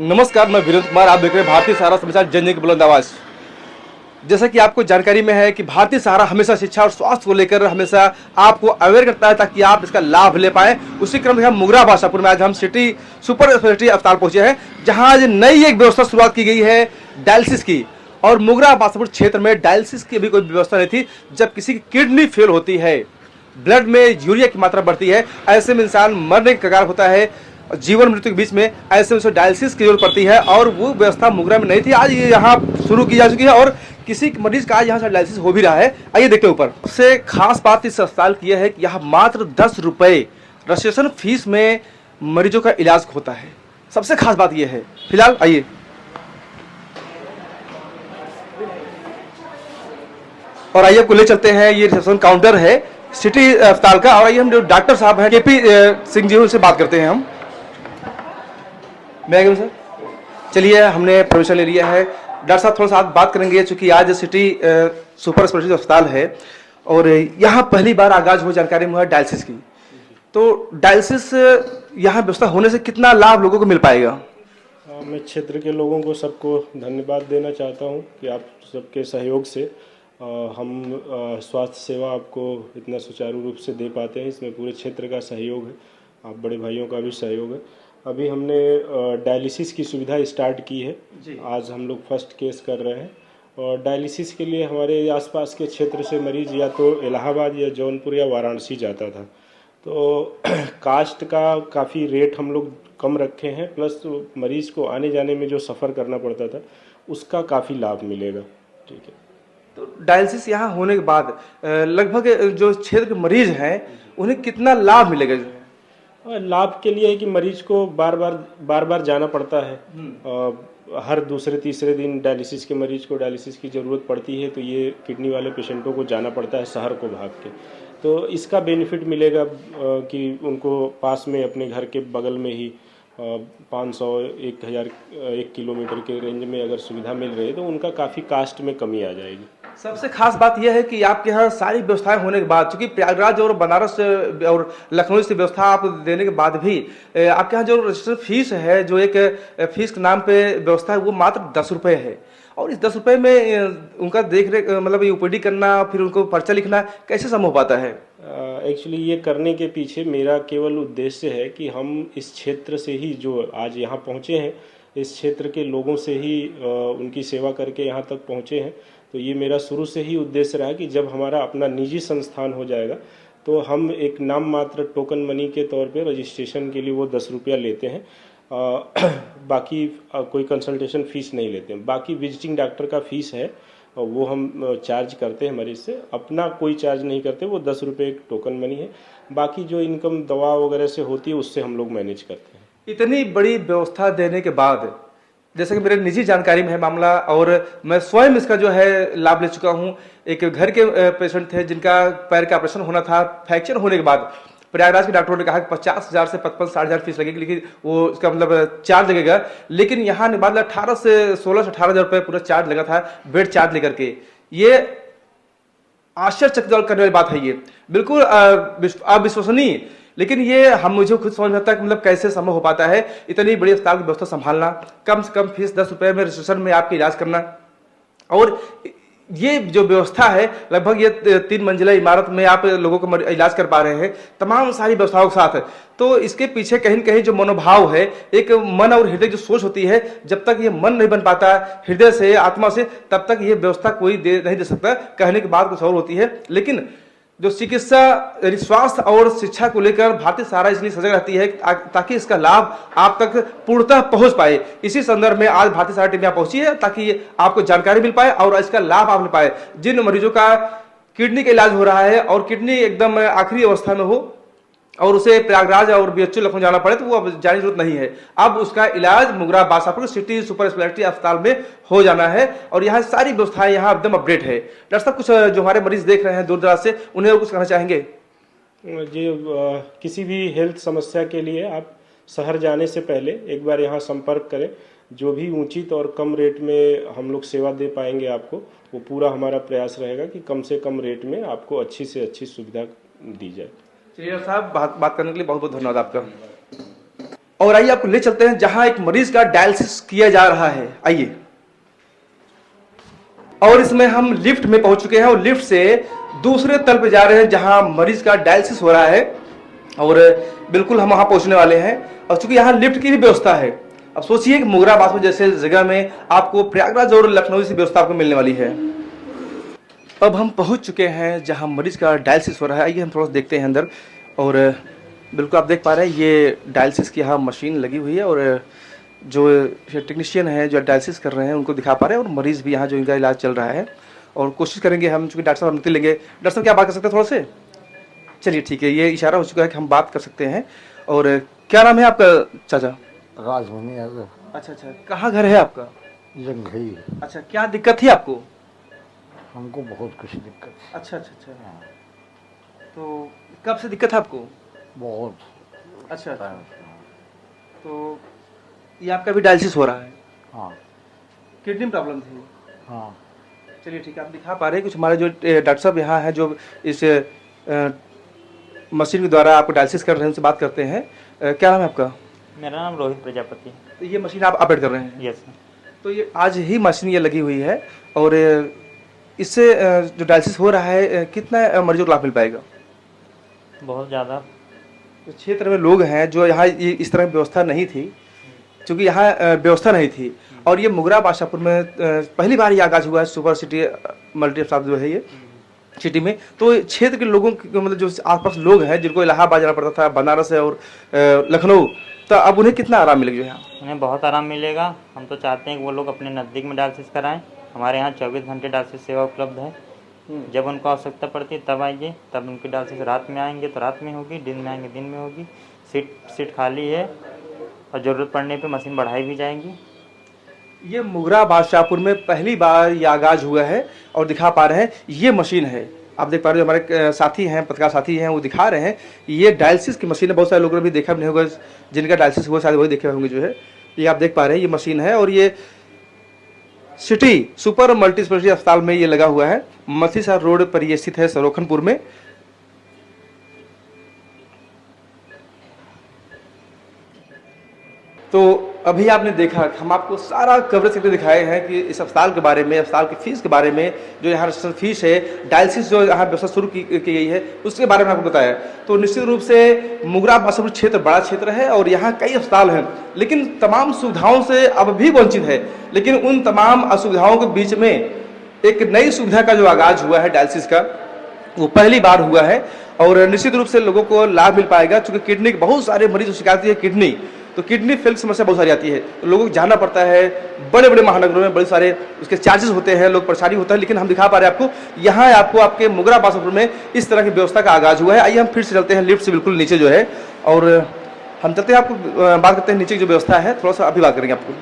नमस्कार, मैं वीरेंद्र कुमार। आप देख रहे हैं भारतीय सहारा समाचार, जन जन की बुलंद आवाज। जैसा कि आपको जानकारी में है कि भारतीय सहारा हमेशा शिक्षा और स्वास्थ्य को लेकर हमेशा आपको अवेयर करता है ताकि आप इसका लाभ ले पाए। उसी क्रम में हम मुगरा बासापुर में आज हम सिटी सुपर स्पेशलिटी अस्पताल पहुंचे हैं, जहां आज नई एक व्यवस्था शुरुआत की गई है डायलिसिस की। और मुगरा बासापुर क्षेत्र में डायलिसिस की अभी कोई व्यवस्था नहीं थी। जब किसी की किडनी फेल होती है, ब्लड में यूरिया की मात्रा बढ़ती है, ऐसे में इंसान मरने के कगार होता है, जीवन मृत्यु के बीच में, ऐसे में उसे डायलिसिस की जरूरत पड़ती है। और वो व्यवस्था मुगरा में नहीं थी, आज ये यहाँ शुरू की जा चुकी है और किसी मरीज का आज यहाँ से डायलिसिस हो भी रहा है। आइए देखते हैं ऊपर। सबसे खास बात इस अस्पताल की है कि यहाँ मात्र 10 रुपए रजिस्ट्रेशन फीस में मरीजों का इलाज होता है। सबसे खास बात यह है। फिलहाल आइए, और आइए आपको ले चलते हैं। ये रिसेप्शन काउंटर है सिटी अस्पताल का, और आइए हम जो डॉक्टर साहब हैं केपी सिंह जी, उनसे बात करते हैं हम। मैं सर, चलिए, हमने परमिशन ले लिया है। डॉक्टर साहब थोड़ा सा आप बात करेंगे, चूंकि आज सिटी सुपर स्पेशलिटी अस्पताल है और यहाँ पहली बार आगाज हो जानकारी में हुआ डायलिसिस की। तो डायलिसिस यहाँ व्यवस्था होने से कितना लाभ लोगों को मिल पाएगा? मैं क्षेत्र के लोगों को सबको धन्यवाद देना चाहता हूँ कि आप सबके सहयोग से हम स्वास्थ्य सेवा आपको इतना सुचारू रूप से दे पाते हैं। इसमें पूरे क्षेत्र का सहयोग है, आप बड़े भाइयों का भी सहयोग है। अभी हमने डायलिसिस की सुविधा स्टार्ट की है। आज हम लोग फर्स्ट केस कर रहे हैं और डायलिसिस के लिए हमारे आसपास के क्षेत्र से मरीज या तो इलाहाबाद या जौनपुर या वाराणसी जाता था। तो कास्ट का काफ़ी रेट हम लोग कम रखे हैं, प्लस मरीज़ को आने जाने में जो सफ़र करना पड़ता था उसका काफ़ी लाभ मिलेगा। ठीक है, तो डायलिसिस यहाँ होने के बाद लगभग जो क्षेत्र के मरीज हैं उन्हें कितना लाभ मिलेगा? लाभ के लिए है कि मरीज को बार बार जाना पड़ता है। हर दूसरे तीसरे दिन डायलिसिस के मरीज को डायलिसिस की ज़रूरत पड़ती है, तो ये किडनी वाले पेशेंटों को जाना पड़ता है शहर को भाग के। तो इसका बेनिफिट मिलेगा कि उनको पास में अपने घर के बगल में ही 500 1000 1 किलोमीटर के रेंज में अगर सुविधा मिल रही है तो उनका काफ़ी कास्ट में कमी आ जाएगी। सबसे खास बात यह है कि आपके यहाँ सारी व्यवस्थाएं होने के बाद, चूंकि प्रयागराज और बनारस और लखनऊ से व्यवस्था आप देने के बाद भी आपके यहाँ जो रजिस्टर फीस है, जो एक फीस के नाम पे व्यवस्था है, वो मात्र 10 रुपये है। और इस 10 रुपये में उनका देख रेख, मतलब यूपीडी करना, फिर उनको पर्चा लिखना कैसे संभव हो पाता है? एक्चुअली ये करने के पीछे मेरा केवल उद्देश्य है कि हम इस क्षेत्र से ही जो आज यहाँ पहुँचे हैं, इस क्षेत्र के लोगों से ही उनकी सेवा करके यहाँ तक पहुँचे हैं। तो ये मेरा शुरू से ही उद्देश्य रहा कि जब हमारा अपना निजी संस्थान हो जाएगा तो हम एक नाम मात्र टोकन मनी के तौर पे रजिस्ट्रेशन के लिए वो 10 रुपया लेते हैं। बाकी कोई कंसल्टेशन फ़ीस नहीं लेते हैं। बाकी विजिटिंग डॉक्टर का फ़ीस है वो हम चार्ज करते हैं मरीज से, अपना कोई चार्ज नहीं करते। वो 10 रुपये एक टोकन मनी है। बाकी जो इनकम दवा वगैरह से होती है उससे हम लोग मैनेज करते हैं। इतनी बड़ी व्यवस्था देने के बाद, जैसे कि मेरे निजी जानकारी में है मामला और मैं स्वयं इसका जो है लाभ ले चुका हूं। एक घर के पेशेंट थे जिनका पैर का ऑपरेशन होना था। फ्रैक्चर होने के बाद प्रयागराज के डॉक्टरों ने कहा कि 50,000 से 55-60,000 फीस लगेगी, लेकिन वो इसका मतलब चार्ज लगेगा। लेकिन यहाँ ने बाद 16 से 18,000 रुपये पूरा चार्ज लगा था, बेड चार्ज लेकर के। ये आश्चर्यचकित करने वाली बात है। ये बिल्कुल अविश्वसनीय, लेकिन ये हम मुझे खुद समझ में आता है कि मतलब कैसे संभव हो पाता है इतनी बड़ी अस्पताल की व्यवस्था संभालना, कम से कम फीस 10 रुपये में रजिस्ट्रेशन में आपके इलाज करना। और ये जो व्यवस्था है, लगभग ये 3 मंजिला इमारत में आप लोगों को इलाज कर पा रहे हैं तमाम सारी व्यवस्थाओं के साथ। तो इसके पीछे कहीं न कहीं जो मनोभाव है, एक मन और हृदय जो सोच होती है, जब तक ये मन नहीं बन पाता हृदय से, आत्मा से, तब तक ये व्यवस्था कोई नहीं दे सकता। कहने की बात कुछ और होती है, लेकिन जो चिकित्सा यानी स्वास्थ्य और शिक्षा को लेकर भारतीय सहारा इसलिए सजग रहती है ताकि इसका लाभ आप तक पूर्णतः पहुंच पाए। इसी संदर्भ में आज भारतीय सहारा टीम यहाँ पहुंची है ताकि आपको जानकारी मिल पाए और इसका लाभ आप ले पाए। जिन मरीजों का किडनी का इलाज हो रहा है और किडनी एकदम आखिरी अवस्था में हो और उसे प्रयागराज और बीएचयू लखनऊ जाना पड़े, तो वो अब जाने की जरूरत नहीं है। अब उसका इलाज मुगरा बासापुर सिटी सुपर स्पेशलिटी अस्पताल में हो जाना है और यहाँ सारी व्यवस्थाएं यहाँ एकदम अपडेट है। डॉक्टर साहब, कुछ जो हमारे मरीज देख रहे हैं दूर दराज से, उन्हें कुछ कहना चाहेंगे? जी, किसी भी हेल्थ समस्या के लिए आप शहर जाने से पहले एक बार यहाँ संपर्क करें। जो भी उचित और कम रेट में हम लोग सेवा दे पाएंगे आपको, वो पूरा हमारा प्रयास रहेगा कि कम से कम रेट में आपको अच्छी से अच्छी सुविधा दी जाए। चलिए साहब, बात करने के लिए बहुत बहुत धन्यवाद आपका। और आइए आपको ले चलते हैं जहां एक मरीज का डायलिसिस किया जा रहा है। आइए, और इसमें हम लिफ्ट में पहुंच चुके हैं और लिफ्ट से दूसरे तल पे जा रहे हैं जहां मरीज का डायलिसिस हो रहा है और बिल्कुल हम वहां पहुंचने वाले हैं। और चूंकि यहाँ लिफ्ट की भी व्यवस्था है, अब सोचिए कि मोगरा बासपुर जैसे जगह में आपको प्रयागराज और लखनऊ से व्यवस्था आपको मिलने वाली है। अब हम पहुंच चुके हैं जहां मरीज का डायलिसिस हो रहा है। आइए हम थोड़ा सा देखते हैं अंदर। और बिल्कुल आप देख पा रहे हैं ये डायलिसिस की यहाँ मशीन लगी हुई है और जो टेक्नीशियन है जो डायलिसिस कर रहे हैं उनको दिखा पा रहे हैं और मरीज भी यहाँ जो इनका इलाज चल रहा है। और कोशिश करेंगे हम, चूंकि डॉक्टर साहब अनुमति लेंगे। डॉक्टर साहब क्या बात कर सकते हैं थोड़ा से? चलिए ठीक है, ये इशारा हो चुका है कि हम बात कर सकते हैं। और क्या नाम है आपका चाचा? राजमणि यादव। अच्छा अच्छा, कहाँ घर है आपका? जंघई। अच्छा, क्या दिक्कत थी आपको? हमको बहुत कुछ दिक्कत। अच्छा अच्छा अच्छा, तो कब से दिक्कत है आपको? बहुत। अच्छा अच्छा, तो ये आपका भी डायलिसिस हो रहा है? हाँ किडनी प्रॉब्लम थी? हाँ। चलिए ठीक है, आप दिखा पा रहे हैं कुछ हमारे जो डॉक्टर साहब यहाँ हैं जो इस मशीन के द्वारा आपको डायलिसिस कर रहे हैं, उनसे बात करते हैं। क्या नाम है आपका? मेरा नाम रोहित प्रजापति है। तो ये मशीन आप ऑपरेट कर रहे हैं? Yes sir. तो ये आज ही मशीन ये लगी हुई है और इससे जो डायलिसिस हो रहा है कितना मरीजों को लाभ मिल पाएगा? बहुत ज़्यादा। तो क्षेत्र में लोग हैं जो यहाँ इस तरह की व्यवस्था नहीं थी, क्योंकि यहाँ व्यवस्था नहीं थी। और ये मुगरा बादशाहपुर में पहली बार ये आगाज हुआ है सुपर सिटी मल्टी स्टाफ जो है ये सिटी में। तो क्षेत्र के लोगों के मतलब जो आसपास लोग हैं जिनको इलाहाबाद जाना पड़ता था, बनारस है और लखनऊ, तो अब उन्हें कितना आराम मिलेगा यहाँ? उन्हें बहुत आराम मिलेगा। हम तो चाहते हैं कि वो लोग अपने नज़दीक में डायलिसिस कराएं। हमारे यहाँ 24 घंटे डायलिसिस सेवा उपलब्ध है। जब उनको आवश्यकता पड़ती है तब आइए, तब उनकी डायलिसिस रात में आएंगे तो रात में होगी, दिन में आएंगे दिन में होगी। सीट खाली है और ज़रूरत पड़ने पे मशीन बढ़ाई भी जाएंगी। ये मुगरा बादशाहपुर में पहली बार ये आगाज हुआ है और दिखा पा रहे हैं ये मशीन है। आप देख पा रहे हो हमारे साथी हैं, पत्रकार साथी हैं, वो दिखा रहे हैं ये डायलिसिस की मशीन है। बहुत सारे लोगों ने भी देखा नहीं होगा, जिनका डायलिसिस हुआ शायद वही देखे होंगे जो है। ये आप देख पा रहे हैं ये मशीन है और ये सिटी सुपर मल्टी स्पेशलिटी अस्पताल में ये लगा हुआ है। मसीसर रोड पर ये स्थित है सरोखनपुर में। तो अभी आपने देखा, हम आपको सारा कवरेज करके दिखाए हैं कि इस अस्पताल के बारे में, अस्पताल की फीस के बारे में, जो यहाँ रजिस्ट्रेशन फीस है, डायलिसिस जो यहाँ व्यवस्था शुरू की गई है उसके बारे में आपको बताया। तो निश्चित रूप से मुगरा बादशाहपुर क्षेत्र बड़ा क्षेत्र है और यहाँ कई अस्पताल हैं, लेकिन तमाम सुविधाओं से अब भी वंचित है। लेकिन उन तमाम असुविधाओं के बीच में एक नई सुविधा का जो आगाज हुआ है डायलिसिस का, वो पहली बार हुआ है और निश्चित रूप से लोगों को लाभ मिल पाएगा। चूंकि किडनी के बहुत सारे मरीज शिकायत है किडनी, तो किडनी फेल की समस्या बहुत सारी आती है, तो लोगों को जाना पड़ता है बड़े बड़े महानगरों में, बड़े सारे उसके चार्जेस होते हैं, लोग परेशानी होता है। लेकिन हम दिखा पा रहे हैं आपको यहाँ आपको आपके मुगरा बादशाहपुर में इस तरह की व्यवस्था का आगाज हुआ है। आइए हम फिर से चलते हैं लिफ्ट से बिल्कुल नीचे जो है और हम चलते हैं, आपको बात करते हैं नीचे की जो व्यवस्था है, थोड़ा सा अभी बात करेंगे आपको।